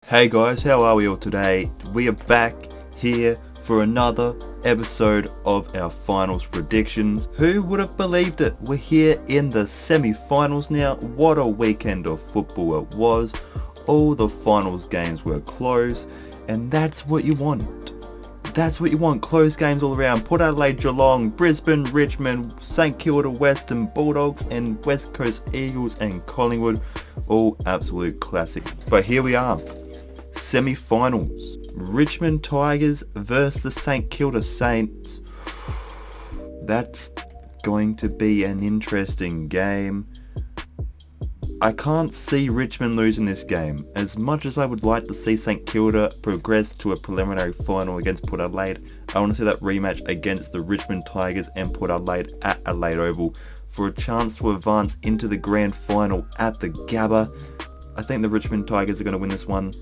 Hey guys, how are we all today? We are back here for another episode of our finals predictions. Who would have believed it? We're here in the semi-finals now. What a weekend of football it was. All the finals games were close, and that's what you want. That's what you want, close games all around. Port Adelaide, Geelong, Brisbane, Richmond, St Kilda, Western Bulldogs, and West Coast Eagles and Collingwood. All absolute classic. But here we are. Semi-finals. Richmond Tigers versus the St Kilda Saints. That's going to be an interesting game. I can't see Richmond losing this game. As much as I would like to see St Kilda progress to a preliminary final against Port Adelaide, I want to see that rematch against the Richmond Tigers and Port Adelaide at Adelaide Oval for a chance to advance into the grand final at the Gabba. I think the Richmond Tigers are going to win this one.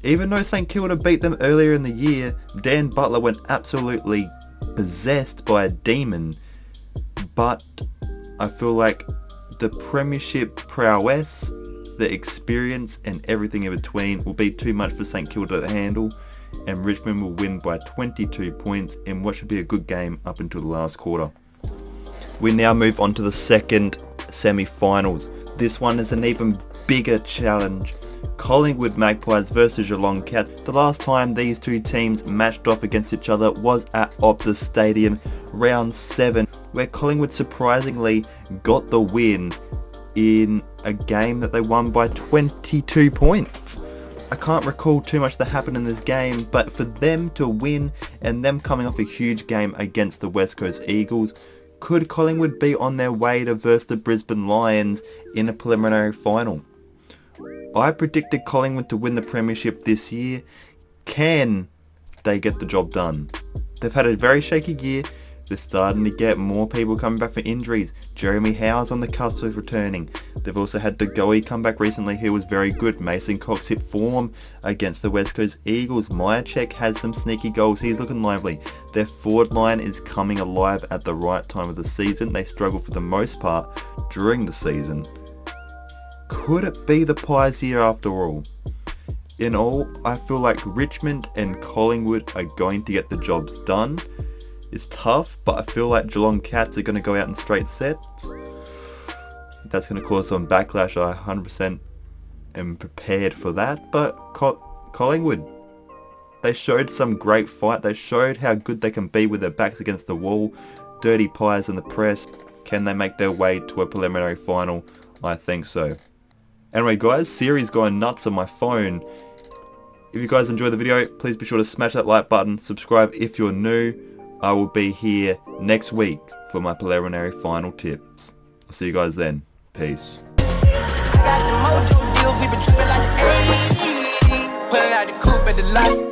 Even though St Kilda beat them earlier in the year, Dan Butler went absolutely possessed by a demon. But I feel like the premiership prowess, the experience and everything in between will be too much for St Kilda to handle, and Richmond will win by 22 points in what should be a good game up until the last quarter. We now move on to the second semi-finals. This one is an even bigger challenge. Collingwood Magpies versus Geelong Cats. The last time these two teams matched off against each other was at Optus Stadium, round 7, where Collingwood surprisingly got the win in a game that they won by 22 points. I can't recall too much that happened in this game, but for them to win and them coming off a huge game against the West Coast Eagles, could Collingwood be on their way to versus the Brisbane Lions in a preliminary final? I predicted Collingwood to win the premiership this year. Can they get the job done? They've had a very shaky year. They're starting to get more people coming back for injuries. Jeremy Howe's on the cusp of returning. They've also had DeGoey come back recently, who was very good. Mason Cox hit form against the West Coast Eagles. Myercheck has some sneaky goals. He's looking lively. Their forward line is coming alive at the right time of the season. They struggle for the most part during the season. Could it be the Pies year after all? In all, I feel like Richmond and Collingwood are going to get the jobs done. It's tough, but I feel like Geelong Cats are going to go out in straight sets. That's going to cause some backlash. I 100% am prepared for that. But Collingwood, they showed some great fight. They showed how good they can be with their backs against the wall. Dirty Pies in the press. Can they make their way to a preliminary final? I think so. Anyway guys, Siri's going nuts on my phone. If you guys enjoyed the video, please be sure to smash that like button, subscribe if you're new. I will be here next week for my preliminary final tips. I'll see you guys then. Peace. Got the mojo deals, we been tripping like, hey, pulling out the coupe at the lot.